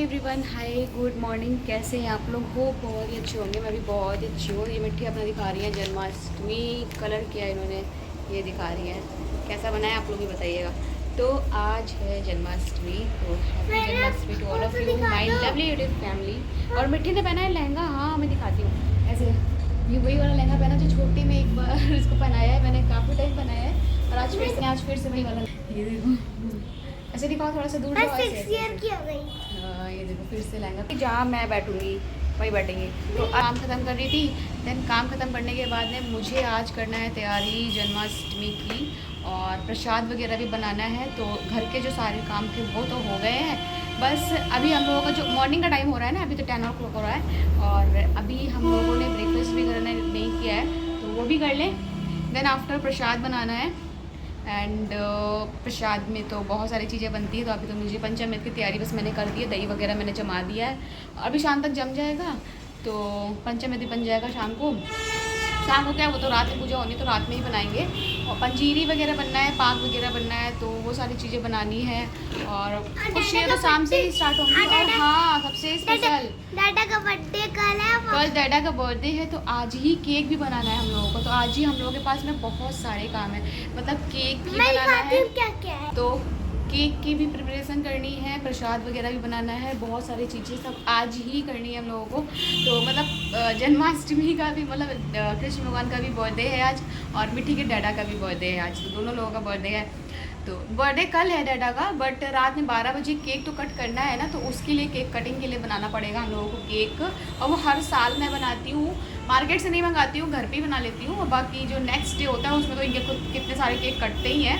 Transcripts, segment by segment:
Everyone, hi good morning. कैसे हैं आप लोग? हो बहुत ही अच्छे होंगे। मैं भी बहुत ही अच्छी हूँ। ये मिट्टी अपना दिखा रही है जन्माष्टमी। कलर किया इन्होंने, ये दिखा रही है। कैसा बना है आप लोग भी बताइएगा। तो आज है जन्माष्टमी, तो happy Janmashtami to all of you my lovely YouTube family. और मिट्टी ने पहना है लहंगा। हाँ, मैं दिखाती हूँ। ऐसे ये वही वाला लहंगा पहना जो छोटी में एक बार इसको पहनाया है मैंने, काफ़ी टाइम पहनाया है। और आज फिर से वही वाला। ये देखो, ऐसे दिखाओ, थोड़ा सा दूर जाओ। ये देखो फिर से लहंगा। जहाँ मैं बैठूंगी वही बैठेंगे। तो काम ख़त्म कर रही थी। देन काम ख़त्म करने के बाद में मुझे आज करना है तैयारी जन्माष्टमी की, और प्रसाद वगैरह भी बनाना है। तो घर के जो सारे काम थे वो तो हो गए हैं। बस अभी हम लोगों का जो मॉर्निंग का टाइम हो रहा है ना, अभी तो 10 o'clock हो रहा है, और अभी हम लोगों ने ब्रेकफास्ट भी करना नहीं किया है, तो वो भी कर लें। देन आफ्टर प्रसाद बनाना है। एंड प्रसाद में तो बहुत सारी चीज़ें बनती है। तो अभी तो मुझे पंचामृत की तैयारी बस मैंने कर दी है, दही वगैरह मैंने जमा दिया है। अभी शाम तक जम जाएगा तो पंचामृत बन जाएगा शाम को। शाम को क्या, वो तो रात में पूजा होनी तो रात में ही बनाएंगे। और पंजीरी वगैरह बनना है, पाक वगैरह बनना है, तो वो सारी चीज़ें बनानी है। और कुछ चीज़ें तो शाम से ही स्टार्ट होंगी। और हाँ, सबसे स्पेशल डैडा का बर्थडे कल है। कल डैडा का बर्थडे है, तो आज ही केक भी बनाना है हम लोगों को। तो आज ही हम लोगों के पास में बहुत सारे काम है, मतलब केक भी बनाना है, क्या है तो केक की भी प्रिपरेशन करनी है, प्रसाद वगैरह भी बनाना है, बहुत सारी चीज़ें सब आज ही करनी है हम लोगों को। तो मतलब जन्माष्टमी का भी, मतलब कृष्ण भगवान का भी बर्थडे है आज, और मिट्टी के डैडा का भी बर्थडे है आज। तो दोनों लोगों का बर्थडे है। तो बर्थडे कल है डैडा का, बट रात में 12 बजे केक तो कट करना है ना, तो उसके लिए केक कटिंग के लिए बनाना पड़ेगा हम लोगों को केक। और वो हर साल मैं बनाती हूँ, मार्केट से नहीं मंगाती हूँ, घर पे ही बना लेती हूँ। और बाकी जो नेक्स्ट डे होता है उसमें तो इनके खुद कितने सारे केक कटते ही हैं,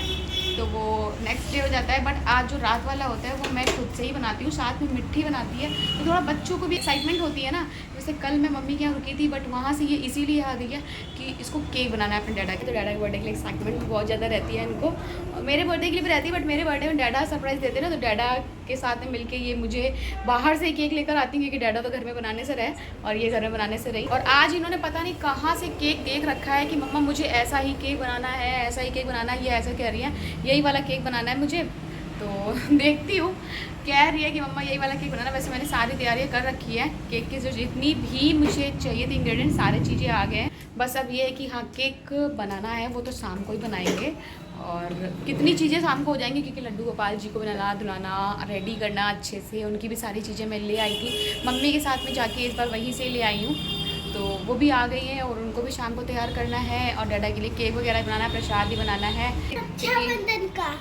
तो वो नेक्स्ट डे हो जाता है। बट आज जो रात वाला होता है वो मैं खुद से ही बनाती हूँ, साथ में मिट्टी बनाती है, तो थोड़ा बच्चों को भी एक्साइटमेंट होती है ना। जैसे कल मैं मम्मी के यहाँ रुकी थी, बट वहाँ से ये इसीलिए आ गई है कि इसको केक बनाना है अपने डैडा के। तो डैडा के बर्थडे के लिए एक्साइटमेंट भी बहुत ज़्यादा रहती है इनको, और मेरे बर्थडे के लिए भी रहती है। बट मेरे बर्थडे में डैडा सरप्राइज़ देते हैं ना, तो डैडा के साथ में मिलके ये मुझे बाहर से केक लेकर आती हैं, क्योंकि डैडा तो घर में बनाने से रहे और ये घर में बनाने से रही। और आज इन्होंने पता नहीं कहाँ से केक देख रखा है कि मम्मा मुझे ऐसा ही केक बनाना है, ऐसा ही केक बनाना है। ये ऐसा कह रही है, यही वाला केक बनाना है मुझे। तो देखती हूँ, कह रही है कि मम्मा यही वाला केक बनाना। वैसे मैंने सारी तैयारियाँ कर रखी है, केक की जो जितनी भी मुझे चाहिए थी इंग्रेडिएंट सारी चीज़ें आ गए हैं। बस अब ये है कि हाँ, केक बनाना है, वो तो शाम को ही बनाएंगे। और कितनी चीज़ें शाम को हो जाएंगी, क्योंकि लड्डू गोपाल जी को बनाना, धुलाना, रेडी करना अच्छे से, उनकी भी सारी चीज़ें मैं ले आई थी मम्मी के साथ में जाके, इस बार वहीं से ले आई हूँ। तो वो भी आ गई हैं, और उनको भी शाम को तैयार करना है। और डैडा के लिए केक वगैरह बनाना है, प्रसाद भी बनाना है। रक्षाबंधन का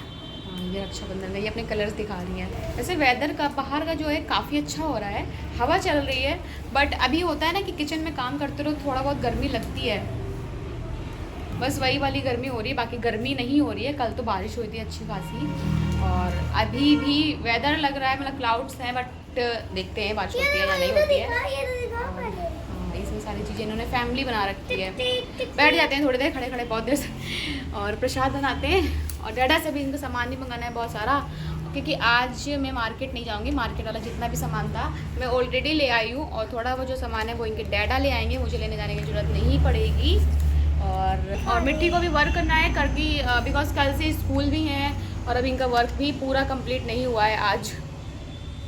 ये रक्षाबंधन में ये अपने कलर्स दिखा रही हैं। वैसे वेदर का बाहर का जो है काफ़ी अच्छा हो रहा है, हवा चल रही है। बट अभी होता है ना कि किचन में काम करते रहो, थोड़ा बहुत गर्मी लगती है, बस वही वाली गर्मी हो रही है, बाकी गर्मी नहीं हो रही है। कल तो बारिश हुई थी अच्छी खासी, और अभी भी वेदर लग रहा है, मतलब क्लाउड्स हैं, बट देखते हैं बारिश होती है या नहीं होती है। इसमें सारी चीज़ें इन्होंने फैमिली बना रखी है, बैठ जाते हैं थोड़ी देर खड़े खड़े बहुत देर से, और प्रसाद बनाते हैं। और डैडा से भी इनको सामान भी मंगाना है बहुत सारा, क्योंकि आज मैं मार्केट नहीं जाऊंगी। मार्केट वाला जितना भी सामान था मैं ऑलरेडी ले आई हूँ, और थोड़ा वो जो सामान है वो इनके डैडा ले आएंगे, मुझे लेने जाने की ज़रूरत नहीं पड़ेगी। और मिट्टी को भी वर्क करना है कर भी, बिकॉज कल से स्कूल भी हैं, और अभी इनका वर्क भी पूरा कंप्लीट नहीं हुआ है आज।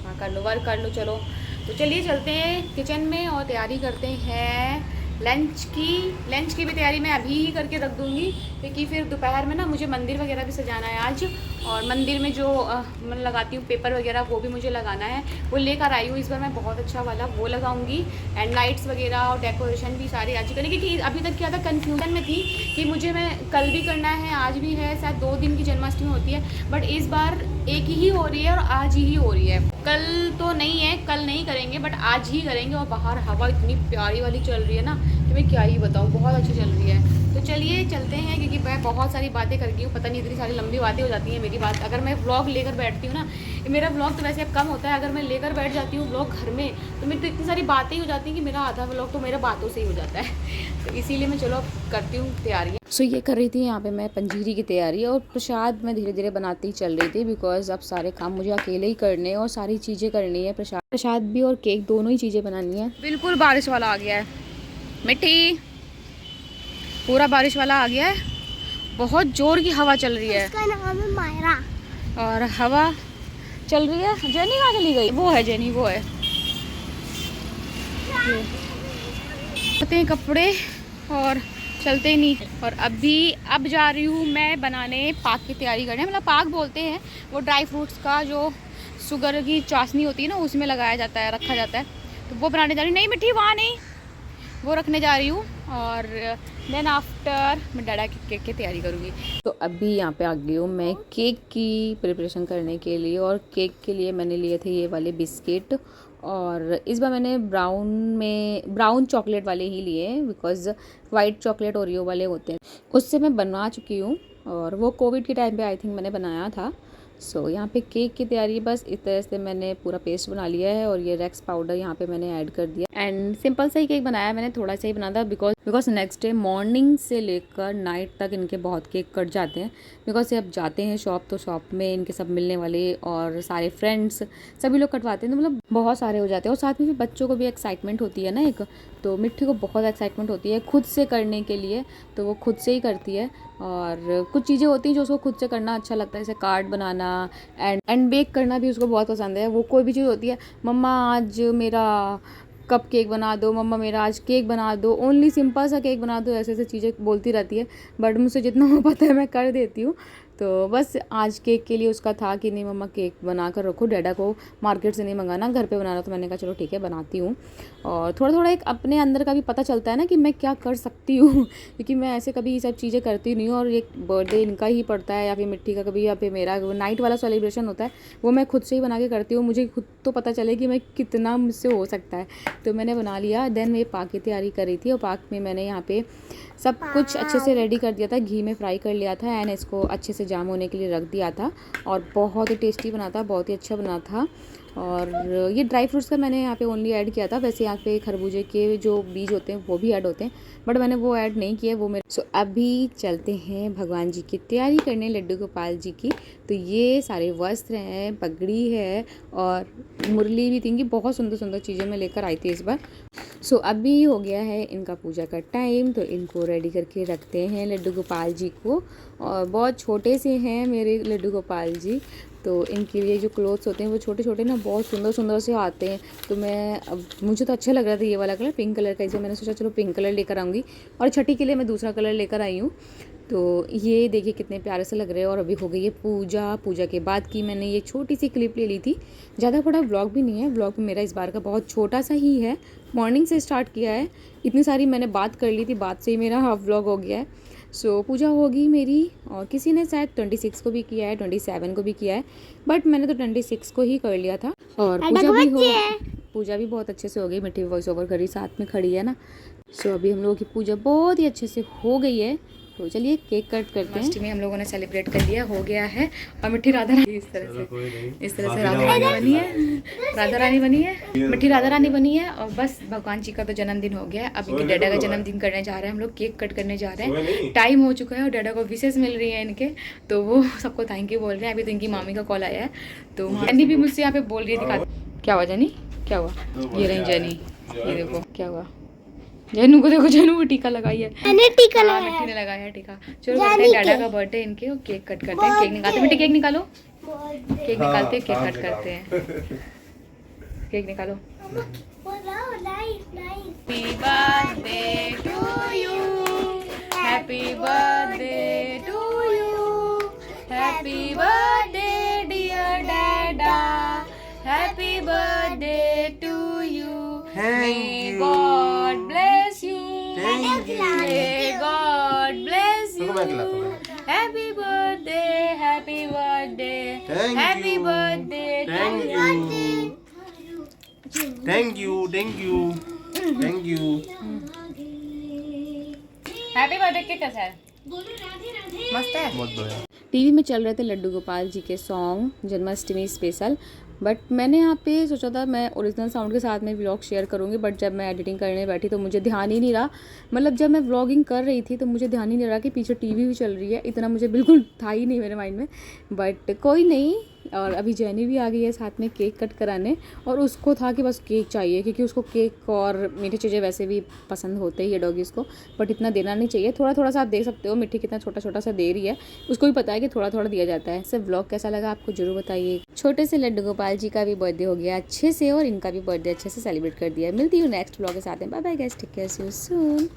हाँ, कर लो वर्क कर लो, चलो। तो चलिए चलते हैं किचन में और तैयारी करते हैं लंच की भी तैयारी मैं अभी ही करके रख दूँगी, क्योंकि फिर दोपहर में ना मुझे मंदिर वगैरह भी सजाना है आज। और मंदिर में जो मैं लगाती हूँ पेपर वगैरह, वो भी मुझे लगाना है, वो लेकर आई हूँ इस बार मैं बहुत अच्छा वाला, वो लगाऊंगी। एंड लाइट्स वगैरह और डेकोरेशन भी सारी आज ही करेंगे, क्योंकि अभी तक क्या था, कन्फ्यूजन में थी कि मुझे मैं कल भी करना है, आज भी है, शायद 2 दिन की जन्माष्टमी होती है, बट इस बार एक ही हो रही है और आज ही हो रही है। कल तो नहीं है, कल नहीं करेंगे, बट आज ही करेंगे। और बाहर हवा इतनी प्यारी वाली चल रही है ना कि मैं क्या ही बताऊँ, बहुत अच्छी चल रही है। तो चलिए चलते हैं, क्योंकि मैं बहुत सारी बातें कर गई हूँ, पता नहीं इतनी सारी लंबी बातें हो जाती हैं मेरी बात। अगर मैं व्लॉग लेकर बैठती हूँ ना, मेरा व्लॉग तो वैसे अब कम होता है, अगर मैं लेकर बैठ जाती हूँ व्लॉग घर में, तो मेरी तो इतनी सारी बातें ही हो जाती हैं कि मेरा आधा व्लॉग तो मेरा बातों से ही हो जाता है। तो इसीलिए मैं चलो करती हूँ तैयारी। सो ये कर रही थी यहाँ पे मैं पंजीरी की तैयारी, और प्रसाद मैं धीरे धीरे बनाती ही चल रही थी, बिकॉज अब सारे काम मुझे अकेले ही करने और सारी चीज़ें करनी है, प्रसाद भी और केक दोनों ही चीज़ें बनानी है। बिल्कुल बारिश वाला आ गया है, मिट्टी पूरा बारिश वाला आ गया है, बहुत जोर की हवा चल रही है। उसका नाम है मायरा। और हवा चल रही है। जेनी कहाँ चली गई? वो है जेनी, वो है। करते हैं कपड़े और चलते ही नहीं। और अब जा रही हूँ मैं बनाने पाक की तैयारी करने। मतलब पाक बोलते हैं वो ड्राई फ्रूट्स का जो शुगर की चाशनी होती है ना, उसमें लगाया जाता है, रखा जाता है, तो वो बनाने जा रही हूँ। नहीं मिट्टी वहाँ नहीं, वो रखने जा रही हूँ। और देन आफ्टर मैं डाडा के केक की तैयारी करूँगी। तो अभी यहाँ पे आ गई हूँ मैं केक की प्रिपरेशन करने के लिए। और केक के लिए मैंने लिए थे ये वाले बिस्किट, और इस बार मैंने ब्राउन चॉकलेट वाले ही लिए, बिकॉज़ वाइट चॉकलेट ओरियो वाले होते हैं, उससे मैं बना चुकी हूँ। और वो कोविड के टाइम पे आई थिंक मैंने बनाया था। सो यहाँ पे केक की तैयारी बस इस तरह से मैंने पूरा पेस्ट बना लिया है। और ये रेक्स पाउडर यहाँ पे मैंने ऐड कर दिया। एंड सिंपल सा ही केक बनाया मैंने, थोड़ा सा ही बना था, बिकॉज नेक्स्ट डे मॉर्निंग से लेकर नाइट तक इनके बहुत केक कट जाते हैं। बिकॉज ये अब जाते हैं शॉप, तो शॉप में इनके सब मिलने वाले और सारे फ्रेंड्स सभी लोग कटवाते हैं, तो मतलब बहुत सारे हो जाते हैं। और साथ में भी बच्चों को भी एक्साइटमेंट होती है ना एक, तो मिट्टी को बहुत एक्साइटमेंट होती है खुद से करने के लिए, तो वो खुद से ही करती है। और कुछ चीज़ें होती हैं जो उसको खुद से करना अच्छा लगता है, जैसे कार्ड बनाना एंड बेक करना भी उसको बहुत पसंद है। वो कोई भी चीज़ होती है, मम्मा आज मेरा कप केक बना दो, मम्मा मेरा आज केक बना दो, ओनली सिंपल सा केक बना दो, ऐसे ऐसे चीज़ें बोलती रहती है। बट मुझसे जितना हो पाता है मैं कर देती हूँ। तो बस आज केक के लिए उसका था कि नहीं मम्मा केक बना कर रखो, डैडा को मार्केट से नहीं मंगाना, घर पे बनाना। तो मैंने कहा चलो ठीक है बनाती हूँ। और थोड़ा थोड़ा एक अपने अंदर का भी पता चलता है ना कि मैं क्या कर सकती हूँ, क्योंकि मैं ऐसे कभी ये सब चीज़ें करती नहीं हूँ। और एक बर्थडे इनका ही पड़ता है या फिर मिट्टी का कभी, या फिर मेरा नाइट वाला सेलिब्रेशन होता है, वो मैं खुद से ही बना के करती हूँ। मुझे खुद तो पता चले कि मैं कितना मुझसे हो सकता है, तो मैंने बना लिया। देन मैं पाक की तैयारी कर रही थी, और पाक में मैंने यहाँ पे सब कुछ अच्छे से रेडी कर दिया था, घी में फ्राई कर लिया था, एंड इसको अच्छे से जाम होने के लिए रख दिया था। और बहुत ही टेस्टी बना था, बहुत ही अच्छा बना था। और ये ड्राई फ्रूट्स का मैंने यहाँ पे ओनली ऐड किया था। वैसे यहाँ पे खरबूजे के जो बीज होते हैं वो भी ऐड होते हैं, बट मैंने वो ऐड नहीं किया, वो मेरे। सो अभी चलते हैं भगवान जी की तैयारी करने, लड्डू गोपाल जी की। तो ये सारे वस्त्र हैं, पगड़ी है और मुरली भी थी। बहुत सुंदर सुंदर चीज़ें मैं लेकर आई थी इस बार। सो अभी हो गया है इनका पूजा का टाइम, तो इनको रेडी करके रखते हैं लड्डू गोपाल जी को। और बहुत छोटे से हैं मेरे लड्डू गोपाल जी, तो इनके लिए जो क्लोथ्स होते हैं वो छोटे छोटे ना बहुत सुंदर सुंदर से आते हैं। तो मैं अब मुझे तो अच्छा लग रहा था ये वाला कलर, पिंक कलर का, इसलिए मैंने सोचा चलो पिंक कलर लेकर आऊँगी। और छठी के लिए मैं दूसरा कलर लेकर आई हूँ। तो ये देखिए कितने प्यारे से लग रहे हैं। और अभी हो गई है पूजा के बाद की मैंने ये छोटी सी क्लिप ले ली थी। ज़्यादा बड़ा व्लॉग भी नहीं है, व्लॉग मेरा इस बार का बहुत छोटा सा ही है, मॉर्निंग से स्टार्ट किया है। इतनी सारी मैंने बात कर ली थी, बात से ही मेरा हाफ व्लॉग हो गया है। सो पूजा होगी मेरी, और किसी ने शायद 26 को भी किया है, 27 को भी किया है, बट मैंने तो 26 को ही कर लिया था। और पूजा भी बहुत अच्छे से हो गई। मिट्टी वॉइस ओवर करी साथ में खड़ी है ना। सो अभी हम लोगों की पूजा बहुत ही अच्छे से हो गई है। तो चलिए केक कट करते हैं। अष्टमी हम लोगों ने सेलिब्रेट कर लिया, हो गया है। और मिट्टी राधा रानी इस तरह से राधा रानी बनी है, राधा रानी बनी है, मिट्टी राधा रानी बनी है। और बस भगवान जी का तो जन्मदिन हो गया है। अब इनके डैडा का जन्मदिन करने जा रहे हैं हम लोग, केक कट करने जा रहे हैं। टाइम हो चुका है और डैडा को विशेष मिल रही है इनके, तो वो सबको थैंक यू बोल रहे हैं। अभी तो इनकी मामी का कॉल आया है, तो जैनी भी मुझसे यहाँ पे बोल रही थी। क्या हुआ जैनी, क्या हुआ? ये रही जैनी, ये देखो क्या हुआ। जैनू को देखो, जैनू को टीका लगाई है, टीका लगाया, मिट्टी ने लगाया है टीका। चलो करते हैं डैडा का बर्थडे इनके, और केक कट करते हैं। केक निकालते, मिट्टी केक निकालो, केक निकालते, केक कट करते हैं। केक निकालो। Happy birthday to you, happy birthday to you, happy birthday dear dada, happy birthday to you, may God bless you, may God bless you, happy birthday, happy birthday, happy birthday to you. Thank you, thank you, thank you. Happy birthday cake कैसा है? मस्त है, बहुत बढ़िया। TV में चल रहे थे लड्डू गोपाल जी के सॉन्ग जन्माष्टमी स्पेशल, बट मैंने यहाँ पे सोचा था मैं ओरिजिनल साउंड के साथ में व्लॉग शेयर करूँगी। बट जब मैं एडिटिंग करने बैठी तो मुझे ध्यान ही नहीं रहा, मतलब जब मैं व्लॉगिंग कर रही थी तो मुझे ध्यान ही नहीं रहा कि पीछे टीवी भी चल रही है। इतना मुझे बिल्कुल था ही नहीं मेरे माइंड में। बट कोई नहीं, और अभी जैनी भी आ गई है साथ में केक कट कराने, और उसको था कि बस केक चाहिए क्योंकि उसको केक और मीठी चीज़ें वैसे भी पसंद होते ही है डॉगीज़ को, बट इतना देना नहीं चाहिए, थोड़ा थोड़ा सा आप देख सकते हो मिट्टी कितना छोटा छोटा सा दे रही है, उसको भी पता है कि थोड़ा थोड़ा दिया जाता है। सब व्लॉग कैसा लगा आपको जरूर बताइए। छोटे से लड्डू गोपाल जी का भी बर्थडे हो गया अच्छे से और इनका भी बर्थडे अच्छे से सेलिब्रेट कर दिया। मिलती हूँ नेक्स्ट व्लॉग के साथ में। Bye bye guys, take care, see you soon.